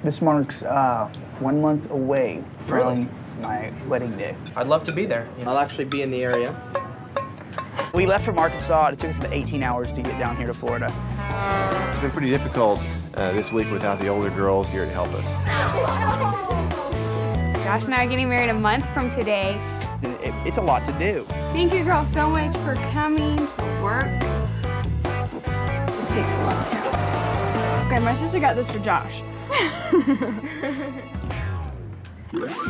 This marks 1 month away from my wedding day. I'd love to be there. I'll actually be in the area. We left from Arkansas. It took us about 18 hours to get down here to Florida. It's been pretty difficult this week without the older girls here to help us. Josh and I are getting married a month from today. It's a lot to do. Thank you girls so much for coming to work. This takes a lot. Okay, my sister got this for Josh.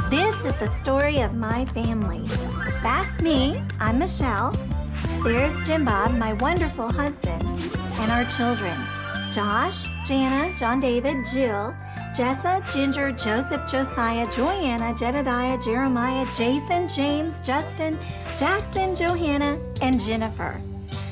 This is the story of my family. That's me, I'm Michelle. There's Jim Bob, my wonderful husband, and our children. Josh, Jana, John David, Jill, Jessa, Ginger, Joseph, Josiah, Joanna, Jedediah, Jeremiah, Jason, James, Justin, Jackson, Johanna, and Jennifer.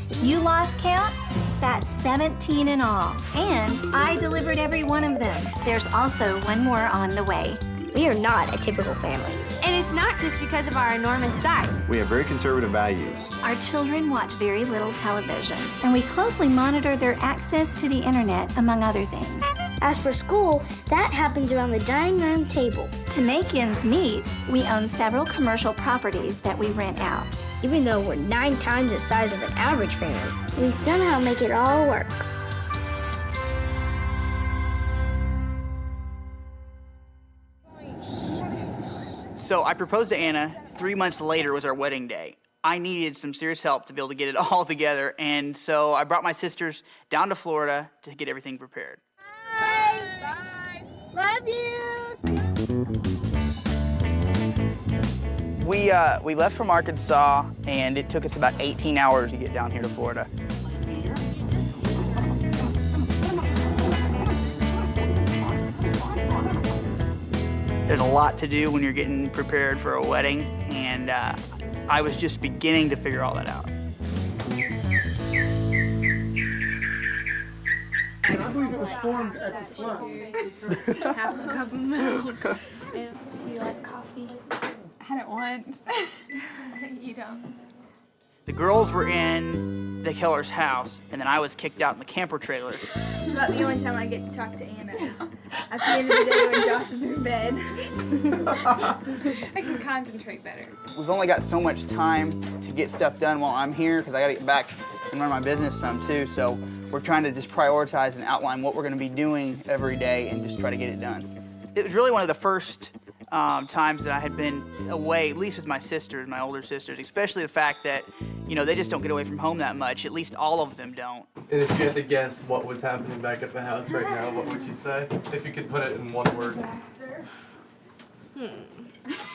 If you lost count, that's 17 in all. And I delivered every one of them. There's also one more on the way. We are not a typical family. And it's not just because of our enormous size. We have very conservative values. Our children watch very little television, and we closely monitor their access to the internet, among other things. As for school, that happens around the dining room table. To make ends meet, we own several commercial properties that we rent out. Even though we're 9 times the size of an average family, we somehow make it all work. So I proposed to Anna. 3 months later was our wedding day. I needed some serious help to be able to get it all together, and so I brought my sisters down to Florida to get everything prepared. Bye. Bye. Love you. We left from Arkansas, and it took us about 18 hours to get down here to Florida. There's a lot to do when you're getting prepared for a wedding, and I was just beginning to figure all that out. I believe it was formed at the front. Half a cup of milk. Do you like coffee? I had it once. You don't. The girls were in the Keller's house, and then I was kicked out in the camper trailer. It's about the only time I get to talk to Anna is at the end of the day when Josh is in bed. I can concentrate better. We've only got so much time to get stuff done while I'm here, because I gotta get back and run my business some too, so we're trying to just prioritize and outline what we're gonna be doing every day and just try to get it done. It was really one of the first times that I had been away, at least with my sisters, my older sisters, especially the fact that, you know, they just don't get away from home that much. At least all of them don't. And if you had to guess what was happening back at the house right now, what would you say? If you could put it in one word.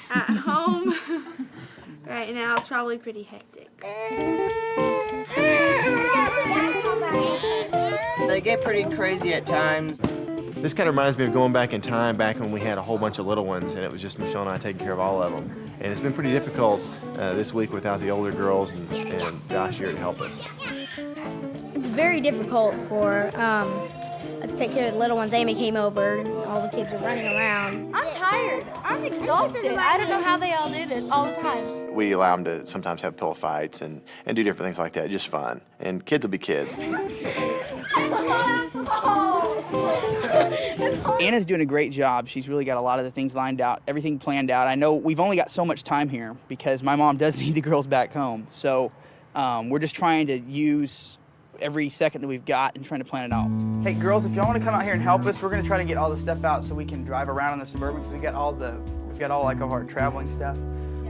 At home, right now it's probably pretty hectic. They get pretty crazy at times. This kind of reminds me of going back in time, back when we had a whole bunch of little ones, and it was just Michelle and I taking care of all of them. And it's been pretty difficult this week without the older girls and Josh here to help us. It's very difficult for us to take care of the little ones. Amy came over and all the kids are running around. I'm tired. I'm exhausted. I don't know how they all do this all the time. We allow them to sometimes have pillow fights and do different things like that, just fun. And kids will be kids. Anna's doing a great job. She's really got a lot of the things lined out, everything planned out. I know we've only got so much time here because my mom does need the girls back home. So we're just trying to use every second that we've got and trying to plan it out. Hey girls, if y'all want to come out here and help us, we're going to try to get all the stuff out so we can drive around in the Suburban, because we've got all like of our traveling stuff,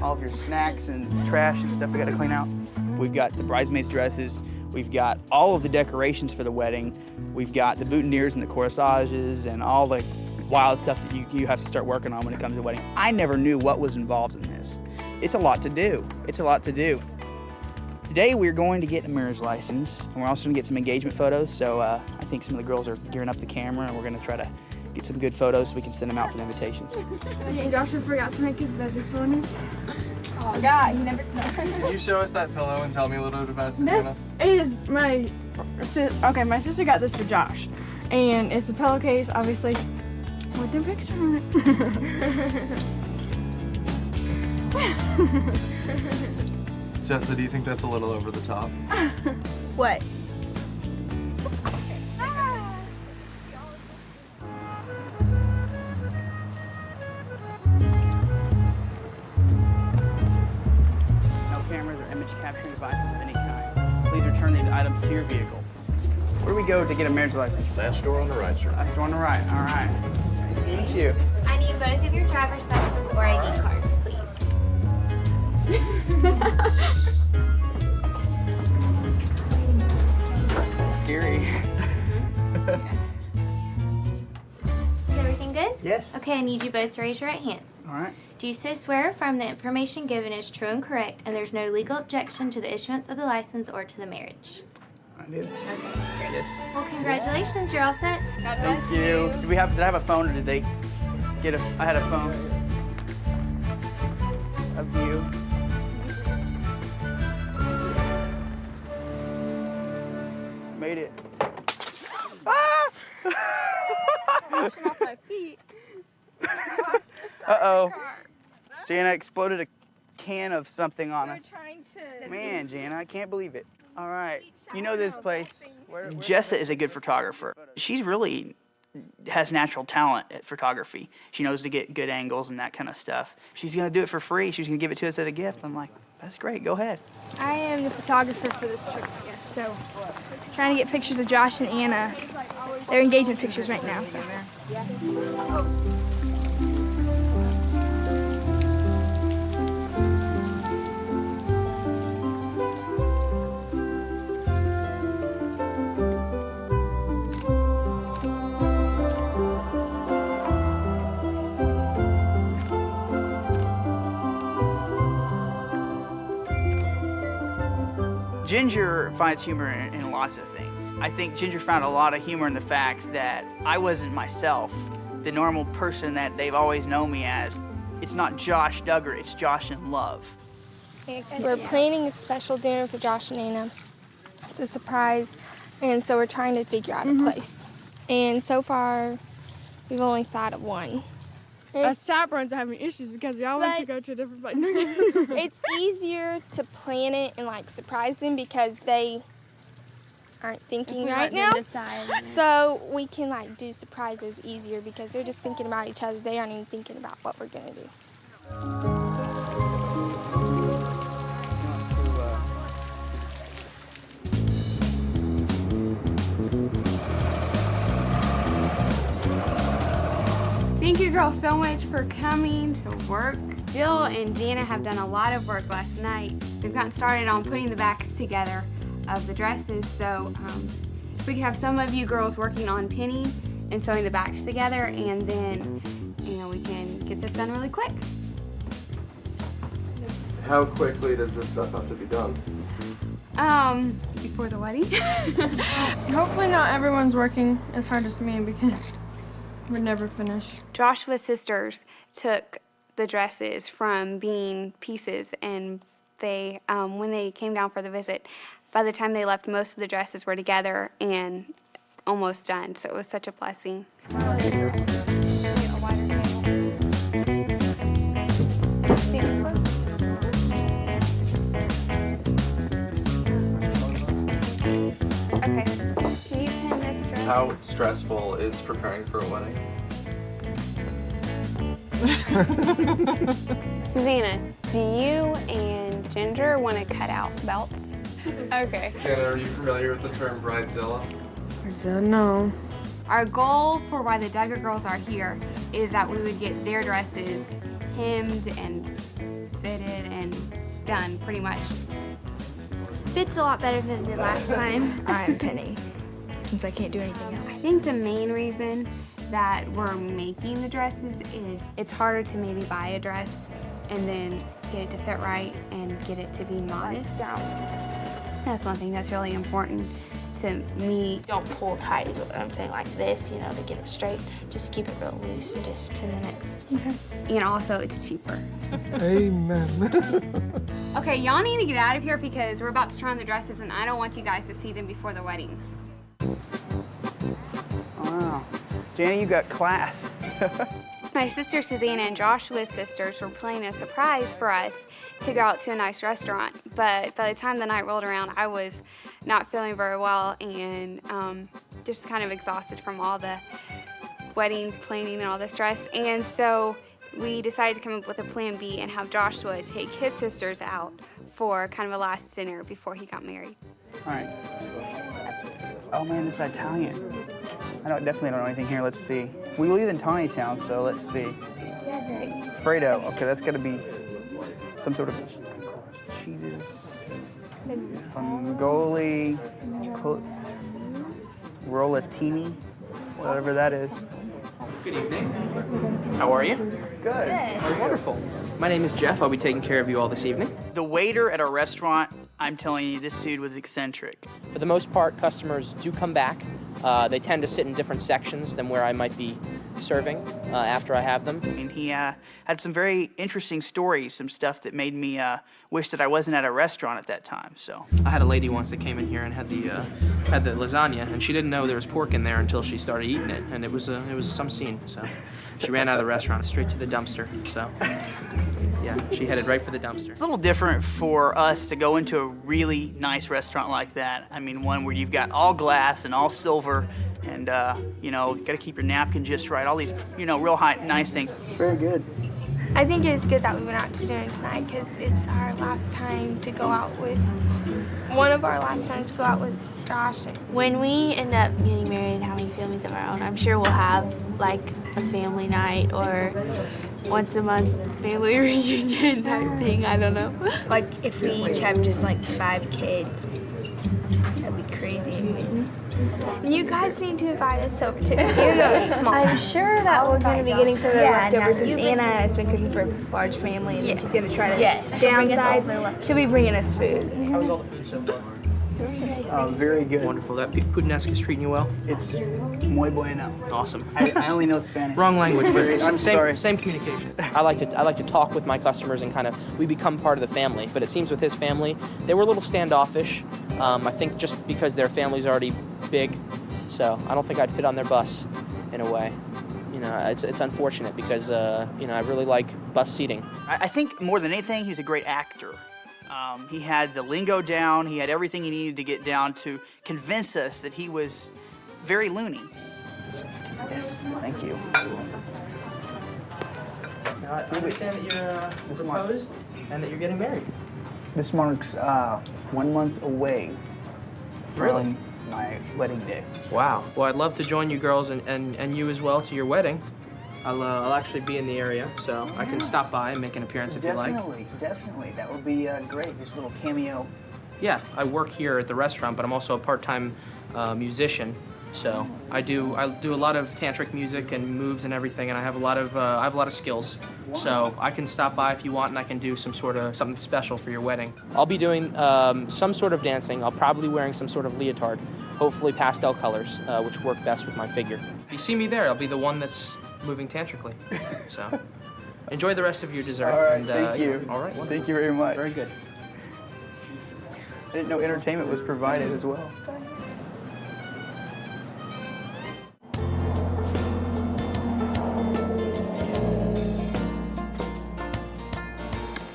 all of your snacks and trash and stuff we got to clean out. We've got the bridesmaids' dresses. We've got all of the decorations for the wedding. We've got the boutonnieres and the corsages and all the wild stuff that you have to start working on when it comes to a wedding. I never knew what was involved in this. It's a lot to do. It's a lot to do. Today we're going to get a marriage license, and we're also going to get some engagement photos. So I think some of the girls are gearing up the camera, and we're going to try to get some good photos so we can send them out for the invitations. Okay, Joshua forgot to make his bed this morning. Oh God, he never. Can you show us that pillow and tell me a little bit about Susanna? This is my sister got this for Josh, and it's a pillowcase, obviously, with their picture on it. Jessa, do you think that's a little over the top? What? return these items to your vehicle. Where do we go to get a marriage license? Last door on the right, sir. Last door on the right. All right. Nice to meet you. I need both of your driver's license or ID cards, please. Scary. Is everything good? Yes. Okay, I need you both to raise your right hands. All right. Do you so swear or affirm the information given is true and correct, and there's no legal objection to the issuance of the license or to the marriage? I do. Okay. Yes. Well, congratulations, you're all set. Thank you. Did I have a phone, or did they get a? I had a phone. Of you. Made it. Ah! Off my feet. Uh-oh. Jana exploded a can of something on We're us. trying to. Man, Jana, I can't believe it. All right. You know this place. Jessa is a good photographer. She's really has natural talent at photography. She knows to get good angles and that kind of stuff. She's going to do it for free. She's going to give it to us as a gift. I'm like, that's great. Go ahead. I am the photographer for this trip, I guess. So, trying to get pictures of Josh and Anna. They're engagement pictures right now. So. Ginger finds humor in lots of things. I think Ginger found a lot of humor in the fact that I wasn't myself, the normal person that they've always known me as. It's not Josh Duggar, it's Josh in love. We're planning a special dinner for Josh and Anna. It's a surprise, and so we're trying to figure out a place. And so far, we've only thought of one. Us chaperones are having issues because we all want to go to a different place. It's easier to plan it and like surprise them because they aren't thinking right now. So we can like do surprises easier because they're just thinking about each other. They aren't even thinking about what we're gonna do. Thank you girls so much for coming to work. Jill and Jana have done a lot of work last night. They've gotten started on putting the backs together of the dresses, so if we could have some of you girls working on pinning and sewing the backs together, and then we can get this done really quick. How quickly does this stuff have to be done? Before the wedding. Hopefully not everyone's working as hard as me because we're never finished. Joshua's sisters took the dresses from being pieces, and they, when they came down for the visit, by the time they left, most of the dresses were together and almost done, so it was such a blessing. Okay, can you pin this dress? How stressful is preparing for a wedding? Susanna, do you and Ginger want to cut out belts? Okay. Jana, are you familiar with the term bridezilla? No. Our goal for why the Duggar girls are here is that we would get their dresses hemmed and fitted and done, pretty much. Fits a lot better than it did last time. I'm pinning, since I can't do anything else. I think the main reason that we're making the dresses is it's harder to maybe buy a dress and then get it to fit right and get it to be modest. That's one thing that's really important to me. Don't pull tight is what I'm saying, like this, to get it straight. Just keep it real loose and just pin the next. Okay. And also, it's cheaper. Amen. Okay, y'all need to get out of here because we're about to try on the dresses and I don't want you guys to see them before the wedding. Wow. Jana, you got class. My sister Susanna and Joshua's sisters were planning a surprise for us to go out to a nice restaurant. But by the time the night rolled around, I was not feeling very well and just kind of exhausted from all the wedding planning and all the stress. And so we decided to come up with a plan B and have Joshua take his sisters out for kind of a last dinner before he got married. All right. Oh man, this is Italian. Definitely don't know anything here. Let's see. We live in Tawny Town, so let's see. Fredo. Okay, that's got to be some sort of cheeses. Fungoli, rollatini, whatever that is. Good evening. How are you? Good. Wonderful. My name is Jeff. I'll be taking care of you all this evening. The waiter at our restaurant, I'm telling you, this dude was eccentric. For the most part, customers do come back. They tend to sit in different sections than where I might be serving after I have them. And he had some very interesting stories, some stuff that made me wish that I wasn't at a restaurant at that time. So I had a lady once that came in here and had the lasagna, and she didn't know there was pork in there until she started eating it, and it was some scene. So she ran out of the restaurant straight to the dumpster. So yeah, she headed right for the dumpster. It's a little different for us to go into a really nice restaurant like that. I mean, one where you've got all glass and all silver, and you know, got to keep your napkin just right. All these, you know, real nice things. Very good. I think it was good that we went out to dinner tonight because it's our last time to go out with, one of our last times to go out with Josh. When we end up getting married and having families of our own, I'm sure we'll have like a family night or once a month family reunion type thing, I don't know. Like if we each have just like 5 kids, that'd be crazy. You guys need to invite us over too. Even though it's small. I'm sure that we're going to be getting some of the leftovers since Anna has been cooking for a large family and she's going to try to downsize. She'll be bringing us food. How was all the food so far? Very good. Wonderful. That puttanesca is treating you well? It's muy bueno. Awesome. I only know Spanish. Wrong language, but I'm sorry. same communication. I like to talk with my customers and kind of we become part of the family. But it seems with his family, they were a little standoffish. I think just because their family's already big, so I don't think I'd fit on their bus in a way. You know, it's unfortunate because you know, I really like bus seating. I think more than anything, he's a great actor. He had the lingo down. He had everything he needed to get down to convince us that he was very loony. Yes, thank you. Now, I understand that you're proposed and that you're getting married. This marks 1 month away from my wedding day. Wow. Well, I'd love to join you girls and you as well to your wedding. I'll actually be in the area, so I can stop by and make an appearance if you like. Definitely. That would be great. Just a little cameo. Yeah, I work here at the restaurant, but I'm also a part-time musician. So I do a lot of tantric music and moves and everything, and I have a lot of skills. Wow. So I can stop by if you want, and I can do something special for your wedding. I'll be doing some sort of dancing. I'll probably be wearing some sort of leotard, hopefully pastel colors, which work best with my figure. If you see me there, I'll be the one that's moving tantrically. So enjoy the rest of your dessert. All right, and, thank you. All right, wonderful. Thank you very much. Very good. I didn't know entertainment was provided as well.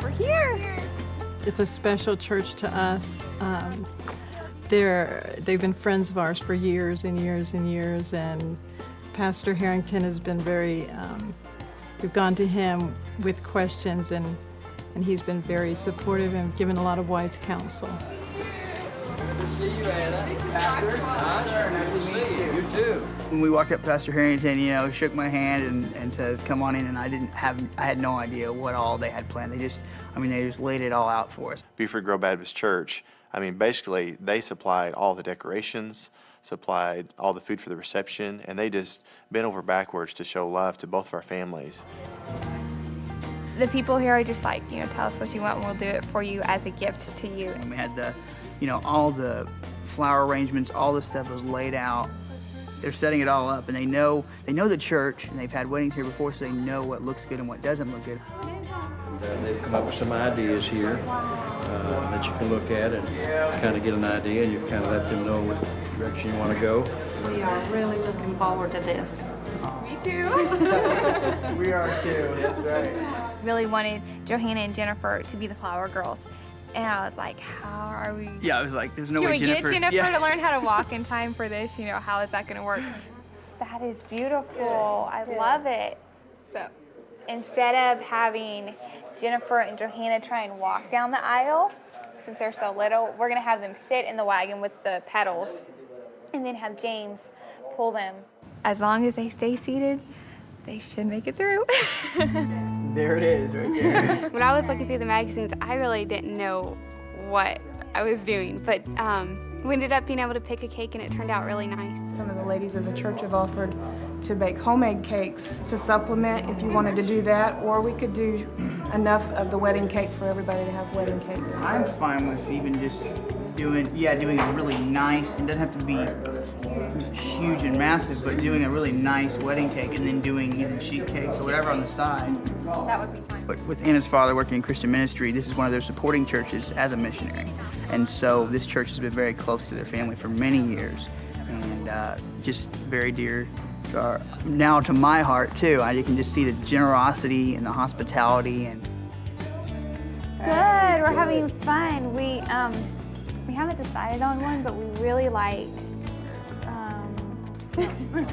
We're here. It's a special church to us. They've been friends of ours for years and years and years, and Pastor Harrington has been very, we've gone to him with questions, and he's been very supportive and given a lot of wise counsel. Good to see you, Anna. Pastor. Nice to see you. You too. When we walked up to Pastor Harrington, you know, shook my hand and says, "Come on in," and I had no idea what all they had planned. They just laid it all out for us. Buford Grove Baptist Church, I mean, basically, they supplied all the decorations, supplied all the food for the reception, and they just bent over backwards to show love to both of our families. The people here are just like, you know, tell us what you want and we'll do it for you as a gift to you. And we had all the flower arrangements, all the stuff was laid out. They're setting it all up, and they know the church, and they've had weddings here before, so they know what looks good and what doesn't look good. They've come up with some ideas here that you can look at and kind of get an idea, and you've kind of let them know what direction you want to go. We are really looking forward to this. Me too. We are too, that's right. Really wanted Johanna and Jennifer to be the flower girls. And I was like, how are we? Yeah, I was like, there's no way Jennifer's... Can we get Jennifer to learn how to walk in time for this? You know, how is that going to work? That is beautiful. I love it. So instead of having Jennifer and Johanna try and walk down the aisle, since they're so little, we're going to have them sit in the wagon with the pedals and then have James pull them. As long as they stay seated, they should make it through. There it is, right there. When I was looking through the magazines, I really didn't know what I was doing, but we ended up being able to pick a cake and it turned out really nice. Some of the ladies of the church have offered to bake homemade cakes to supplement if you wanted to do that, or we could do enough of the wedding cake for everybody to have wedding cake. I'm fine with even just doing a really nice, it doesn't have to be huge and massive, but doing a really nice wedding cake and then doing either sheet cakes or whatever on the side. That would be fine. But with Anna's father working in Christian ministry, this is one of their supporting churches as a missionary. And so this church has been very close to their family for many years, and just very dear now to my heart too. You can just see the generosity and the hospitality. And Good, we're having fun. We haven't decided on one, but we really like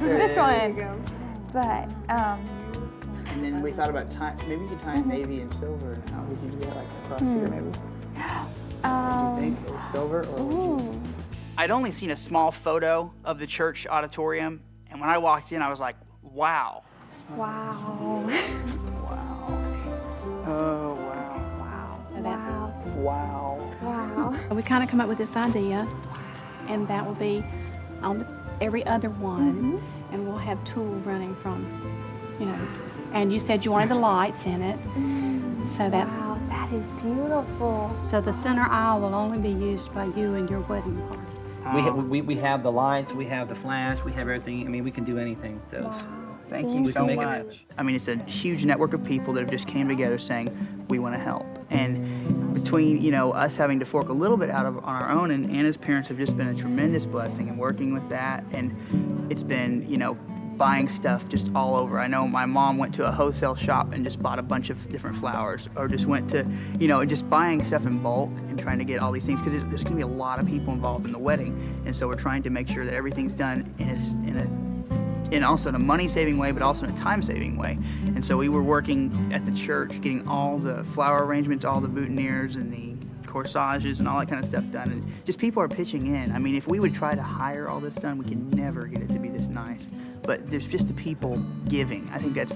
this one. But and then we thought about maybe you could tie navy and silver. And how would you do that, like across here, maybe? Do you think or silver or? I'd only seen a small photo of the church auditorium, and when I walked in, I was like, wow. Wow. Oh, wow. Wow. Wow. We kind of come up with this idea, and that will be on every other one, and we'll have Tool running from, and you said you wanted the lights in it, so that's... Wow, that is beautiful. So the center aisle will only be used by you and your wedding party. We have the lights, we have the flash, we have everything. I mean, we can do anything with those. Thank you so much. I mean, it's a huge network of people that have just came together saying, we want to help. And between, us having to fork a little bit out on our own, and Anna's parents have just been a tremendous blessing in working with that. And it's been, buying stuff just all over. I know my mom went to a wholesale shop and just bought a bunch of different flowers, or just went to, just buying stuff in bulk and trying to get all these things, because there's going to be a lot of people involved in the wedding. And so we're trying to make sure that everything's done in also in a money-saving way, but also in a time-saving way. And so we were working at the church, getting all the flower arrangements, all the boutonnieres and the corsages and all that kind of stuff done. And just people are pitching in. I mean, if we would try to hire all this done, we can never get it to be this nice. But there's just the people giving. I think that's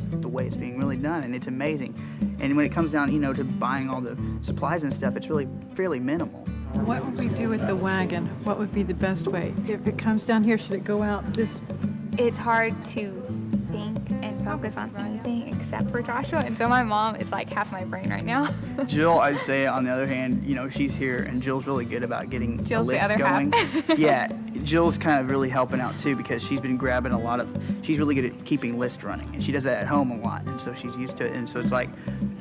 the way it's being really done, and it's amazing. And when it comes down, to buying all the supplies and stuff, it's really fairly minimal. What would we do with the wagon? What would be the best way? If it comes down here, should it go out this? It's hard to think and focus on anything except for Joshua, and so my mom is like half my brain right now. Jill, I'd say, on the other hand, she's here, and Jill's really good about getting a Jill's list the other going. half. Yeah, Jill's kind of really helping out too, because she's been grabbing she's really good at keeping lists running, and she does that at home a lot, and so she's used to it. And so it's like,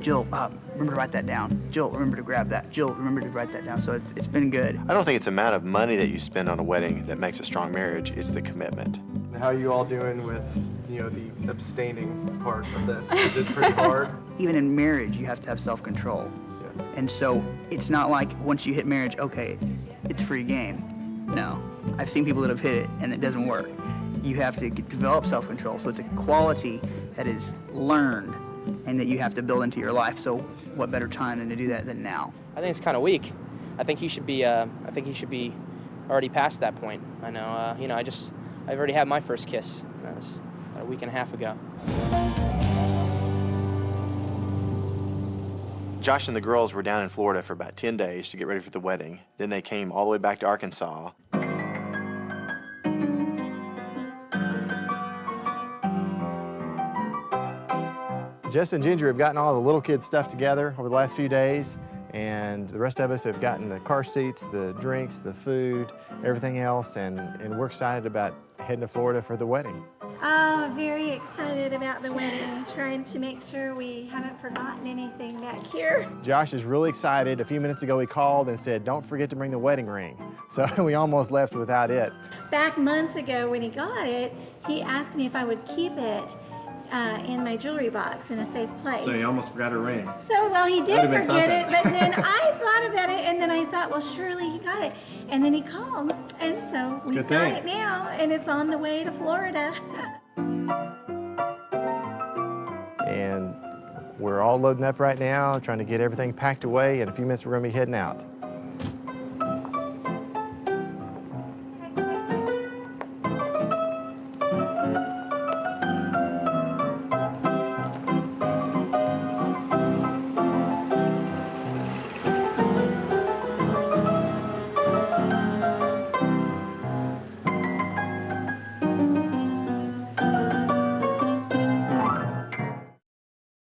Jill, remember to write that down. Jill, remember to grab that. Jill, remember to write that down. So it's been good. I don't think it's the amount of money that you spend on a wedding that makes a strong marriage. It's the commitment. How are you all doing with, the abstaining part of this? Is it pretty hard? Even in marriage, you have to have self-control. Yeah. And so it's not like once you hit marriage, okay, it's free game. No. I've seen people that have hit it and it doesn't work. You have to develop self-control. So it's a quality that is learned and that you have to build into your life. So what better time than to do that than now? I think it's kind of weak. I think he should be already past that point. I know, I've already had my first kiss. That was about a week and a half ago. Josh and the girls were down in Florida for about 10 days to get ready for the wedding. Then they came all the way back to Arkansas. Jess and Ginger have gotten all the little kids' stuff together over the last few days, and the rest of us have gotten the car seats, the drinks, the food, everything else, and we're excited about heading to Florida for the wedding. Oh, very excited about the wedding, trying to make sure we haven't forgotten anything back here. Josh is really excited. A few minutes ago he called and said, don't forget to bring the wedding ring. So we almost left without it. Back months ago when he got it, he asked me if I would keep it in my jewelry box in a safe place. So he almost forgot her ring. So, well, he did forget it, but then I thought about it, and then I thought, well, surely he got it. And then he called, and so we've got it now, and it's on the way to Florida. And we're all loading up right now, trying to get everything packed away. In a few minutes, we're going to be heading out.